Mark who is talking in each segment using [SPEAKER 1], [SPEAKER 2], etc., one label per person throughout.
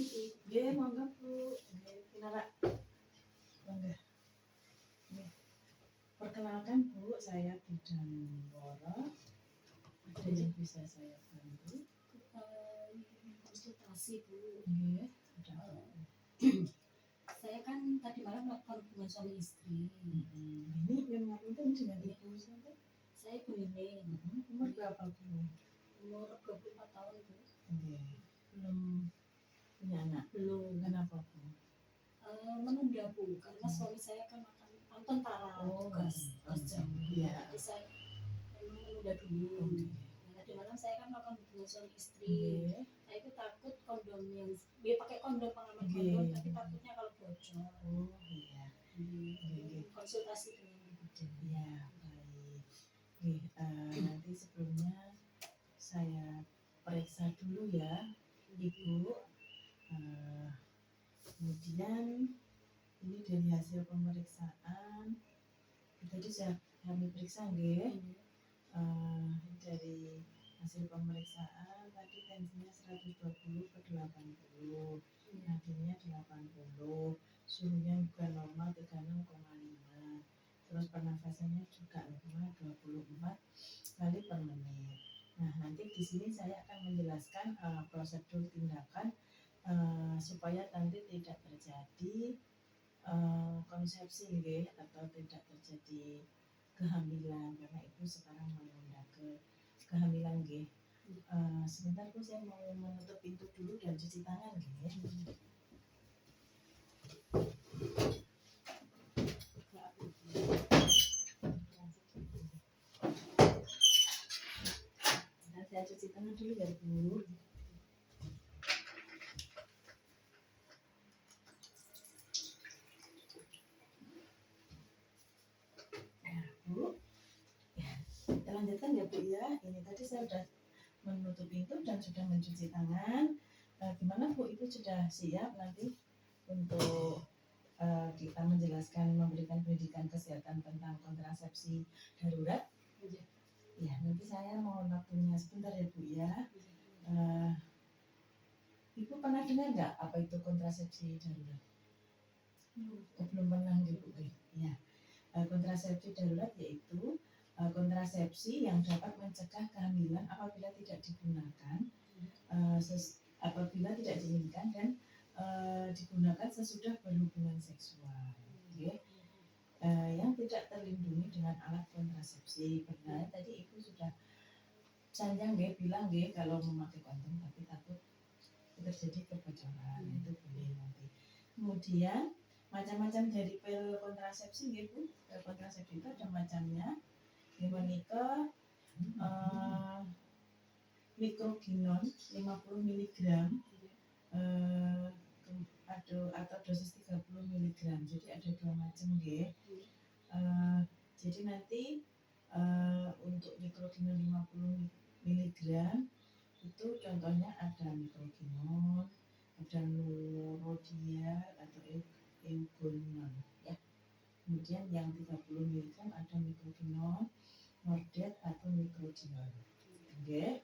[SPEAKER 1] Nggih, monggo Bu. Nggih, Kinara. Monggo. Nggih. Perkenalkan Bu, saya Bidan Woro. Ada yang bisa saya bantu?
[SPEAKER 2] Konsultasi Bu.
[SPEAKER 1] Nggih, ada apa?
[SPEAKER 2] Saya kan tadi malam melakukan hubungan suami istri.
[SPEAKER 1] Ini yang ngapunten dengan Ibu siapa?
[SPEAKER 2] Saya Bu Nining.
[SPEAKER 1] Umur berapa Bu?
[SPEAKER 2] Umur 24 tahun Bu.
[SPEAKER 1] Nggih. Belum punya anak.
[SPEAKER 2] Belum.
[SPEAKER 1] Kenapa Bu?
[SPEAKER 2] Menunda Bu, karena suami saya kan akan tentara tugas jam.
[SPEAKER 1] Iya.
[SPEAKER 2] Jadi saya memang menunda dulu. Tadi malam saya kan melakukan hubungan suami istri.
[SPEAKER 1] Nggih.
[SPEAKER 2] Saya itu takut kondom yang dia pakai kondom pengaman
[SPEAKER 1] Nggih.
[SPEAKER 2] kondom, tapi takutnya kalau bocor.
[SPEAKER 1] Oh iya. Nggih.
[SPEAKER 2] Konsultasi dengan Ibu.
[SPEAKER 1] Iya, baik. Nggih, nanti sebelumnya saya periksa dulu ya, Ibu. Kemudian ini dari hasil pemeriksaan tadi sudah kami periksa nggih. Dari hasil pemeriksaan tadi tensinya 120 ke 80, nadinya 80, suhunya juga normal 36,5, terus pernafasannya juga normal 24 kali per menit. Nah, nanti di sini saya akan menjelaskan prosedur tindakan supaya nanti tidak terjadi konsepsi nggih, atau tidak terjadi kehamilan, karena Ibu sekarang menunda ke kehamilan nggih. Sebentar Bu, saya mau menutup pintu dulu dan cuci tangan nggih. Nah, saya cuci tangan dulu ya Bu. Bu, ya, kita lanjutkan ya Bu ya. Ini tadi saya sudah menutup pintu dan sudah mencuci tangan. Gimana Bu, Ibu sudah siap nanti untuk kita menjelaskan, memberikan pendidikan kesehatan tentang kontrasepsi darurat? Ya, nanti saya mohon waktunya sebentar ya Bu ya. Ibu pernah dengar nggak apa itu kontrasepsi darurat? Belum pernah Bu. Ya. Kontrasepsi darurat yaitu kontrasepsi yang dapat mencegah kehamilan apabila tidak digunakan, apabila tidak diinginkan dan digunakan sesudah berhubungan seksual, okay? Yang tidak terlindungi dengan alat kontrasepsi. Benar, tadi Ibu sudah sanjang bilang kalau memakai kondom tapi takut terjadi kebocoran, itu boleh nanti. Kemudian macam-macam dari pil kontrasepsi Bu. Pil kontrasepsi itu ada macamnya. Monika mikroginon 50 mg atau dosis 30 mg. Jadi ada dua macam nggih. Jadi nanti untuk mikroginon 50 mg itu contohnya ada mikroginon, ada nurodial atau eugonon ya. Kemudian yang 30 mg ada mikroginon, nordet atau mikrodiol. Oke.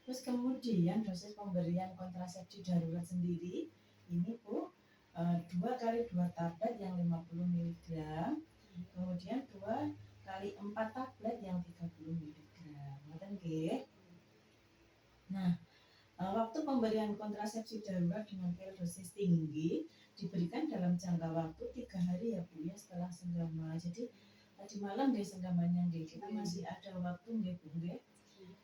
[SPEAKER 1] Terus kemudian dosis pemberian kontrasepsi darurat sendiri ini Bu 2 kali 2 tablet yang 50 mg, kemudian 2 kali 4 tablet yang 30 mg. Ngoten nggih. Nah, waktu pemberian kontrasepsi darurat dengan pil dosis tinggi diberikan dalam jangka waktu 3 hari ya Bu ya setelah senggama. Jadi tadi malam nggih senggamanya nggih, kita masih ada waktu nggih Bu nggih.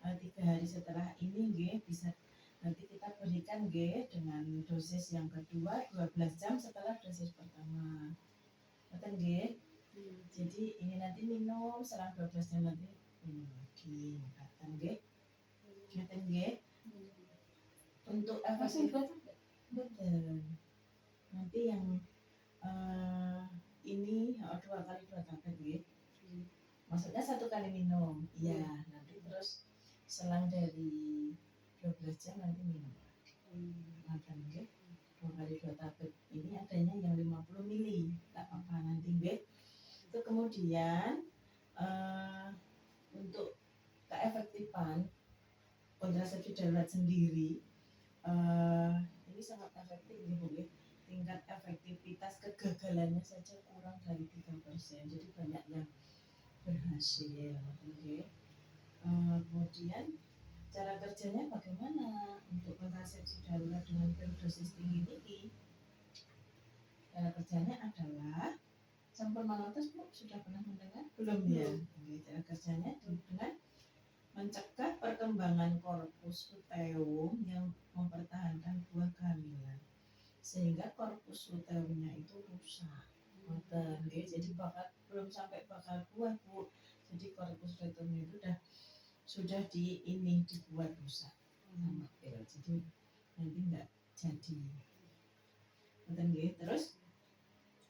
[SPEAKER 1] 3 hari setelah ini nggih bisa nanti kita berikan nggih dengan dosis yang kedua 12 jam setelah dosis pertama. Ngoten nggih. Jadi ini nanti minum selang 12 jam nanti minum lagi. Ngoten nggih. Ngoten nggih. Untuk efek betul. Nanti yang ini 2 kali 2 tablet nggih. Maksudnya 1 kali minum. Iya, nanti terus selang dari 12 jam nanti minum lagi. Makan nggih. 2 kali 2 tablet. Ini adanya yang 50 mili. Enggak apa-apa nanti nggih. Itu kemudian untuk keefektifan kontrasepsi darurat sendiri ini ini sangat efektif nih Bu. Tingkat efektivitas kegagalannya saja kurang dari 3%. Jadi banyak yang berhasil. Oke. Kemudian cara kerjanya bagaimana untuk kontrasepsi darurat dengan pil dosis tinggi ini? Cara kerjanya adalah sampel manotes Bu, sudah pernah mendengar? Belum ya? Oke, cara kerjanya dengan mencegah perkembangan korpus luteum yang mempertahankan buah kehamilan, sehingga korpus luteumnya itu rusak. Jadi belum sampai bakal buah Bu. Jadi korpus luteumnya itu sudah dibuat rusak sama pil. Jadi nanti enggak jadi. Terus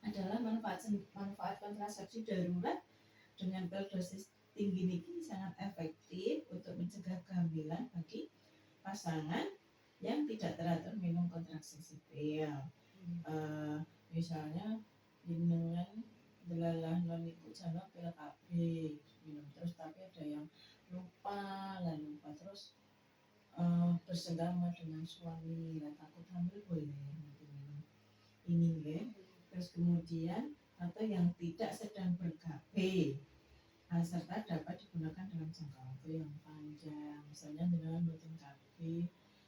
[SPEAKER 1] adalah manfaat kontrasepsi darurat dengan pil dosis tinggi ini sangat efektif untuk mencegah kehamilan bagi pasangan yang tidak teratur minum kontrasepsi pil. Misalnya dengan delalah noniku jano pil KB minum terus, tapi ada yang lupa terus bersenggama dengan suami, takut hamil boleh minum ini ya. Terus kemudian atau yang tidak sedang ber-KB serta dapat digunakan dalam jangka waktu yang panjang, misalnya dengan rutin KB,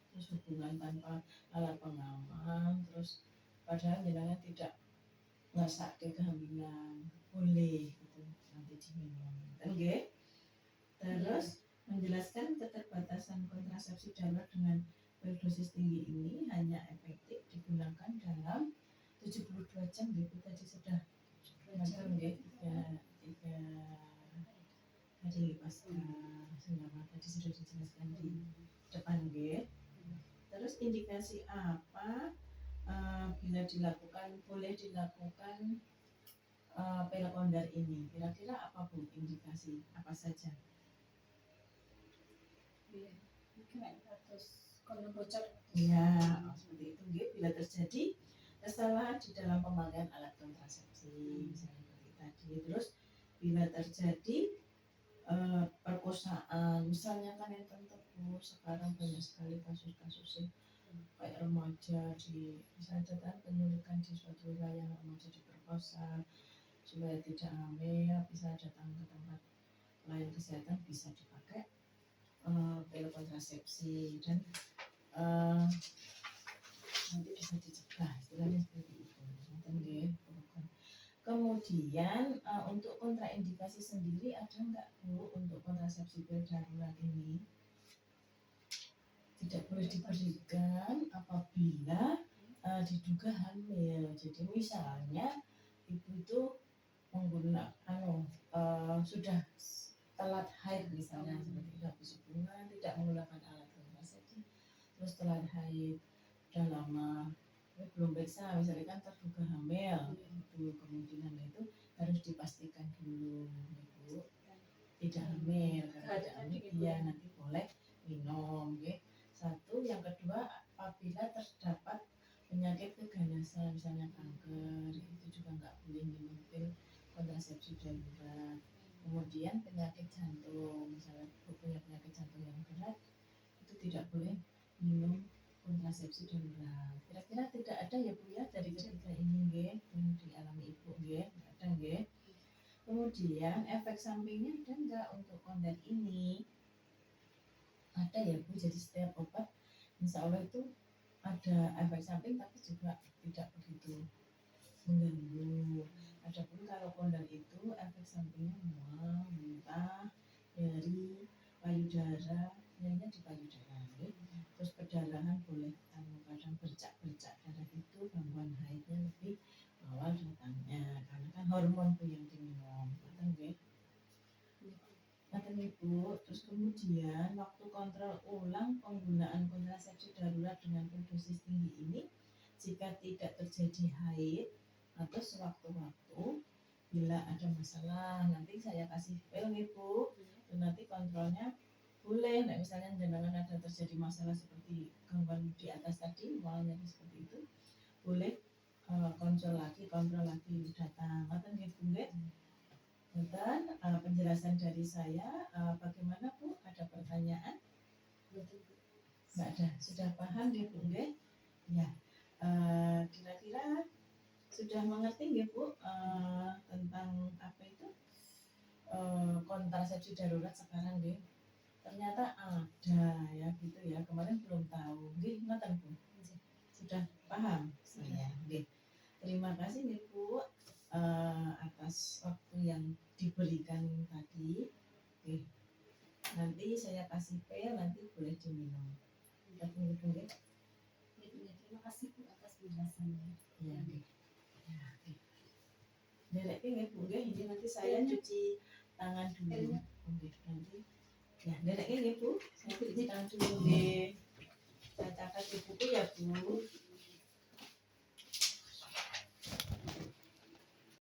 [SPEAKER 1] terus hubungan tanpa alat pengaman, terus padahal jenengan tidak ngasake kehamilan, boleh itu nanti diminum. Oke. Terus menjelaskan keterbatasan kontrasepsi darurat dengan pil dosis tinggi ini hanya efektif digunakan dalam 72 jam. Itu tadi sudah tiga hari pasca senyawa tadi sudah dijelaskan di depan G. Terus indikasi apa bila boleh dilakukan pil kondar ini? Kira-kira apa Bu indikasi apa saja?
[SPEAKER 2] Kondom bocor.
[SPEAKER 1] Ya, seperti itu G. Bila terjadi kesalahan di dalam pemakaian alat kontrasepsi, misalnya seperti tadi. Terus bila terjadi perkosaan, misalnya kan yang tentu sekarang banyak sekali kasus-kasus kayak remaja misalnya kan penculikan di suatu wilayah, remaja diperkosa, supaya tidak hamil bisa datang ke tempat layanan kesehatan, bisa dipakai pil kontrasepsi dan nanti bisa dicegah, istilahnya seperti itu. Kemudian untuk kontraindikasi sendiri ada nggak Bu untuk kontrasepsi pil darurat ini? Tidak boleh diberikan apabila diduga hamil. Jadi misalnya ibu itu menggunakan sudah telat haid misalnya, seperti itu, habis hubungan tidak menggunakan alat kontrasepsi, terus telat haid udah lama belum periksa, misalnya kan terduga hamil, itu kemungkinan itu harus dipastikan dulu Bu tidak hamil. Kalau tidak hamil dia nanti boleh minum ya. Satu, yang kedua apabila terdapat penyakit keganasan misalnya kanker, itu juga nggak boleh minum pil kontrasepsi darurat. Kemudian penyakit jantung, misalnya punya penyakit jantung yang berat, itu tidak boleh minum kontrasepsi darurat. Kira-kira tidak ada ya Bu ya dari ketiga ini yang dialami Ibu ada. Kemudian efek sampingnya ada enggak untuk kondom ini? Ada ya Bu, jadi setiap obat insya Allah itu ada efek samping tapi juga tidak begitu mengganggu. Adapun kalau kondom itu efek sampingnya mual, muntah, nyeri, payudara, nyerinya di payudara, terus perdarahan boleh kadang bercak-bercak darah, itu gangguan haidnya lebih awal datangnya karena kan hormon Bu yang diminum, Ibu. Terus kemudian waktu kontrol ulang penggunaan kontrasepsi darurat dengan dosis tinggi ini jika tidak terjadi haid atau sewaktu-waktu bila ada masalah, nanti saya kasih pil Bu. Nanti kontrolnya boleh, nah, misalnya jangan ada terjadi masalah seperti gangguan di atas tadi, awalnya seperti itu, boleh kontrol lagi datang. Dan penjelasan dari saya, bagaimana Bu? Ada pertanyaan? Nggak ada, sudah paham ya Bu? Ya, kira-kira sudah mengerti nggih Bu tentang apa itu kontrasepsi darurat sekarang nggih? Ternyata ada ya gitu ya. Kemarin belum tahu. Nggih, ngoten Bu. Sudah paham saya. Nggih. Terima kasih nih Bu atas waktu yang diberikan tadi. Oke. Nanti saya kasih pil, nanti boleh diminum. Kita tunggu nggih.
[SPEAKER 2] Terima kasih Bu atas penjelasannya.
[SPEAKER 1] Ya, nggih. Ya, oke. Derek nggih Bu nggih, ini nanti saya cuci tangan dulu. Oke, nanti. Ya, derek nggih Bu. Saya cuci tangan dulu nggih. Saya catat di buku ya Bu.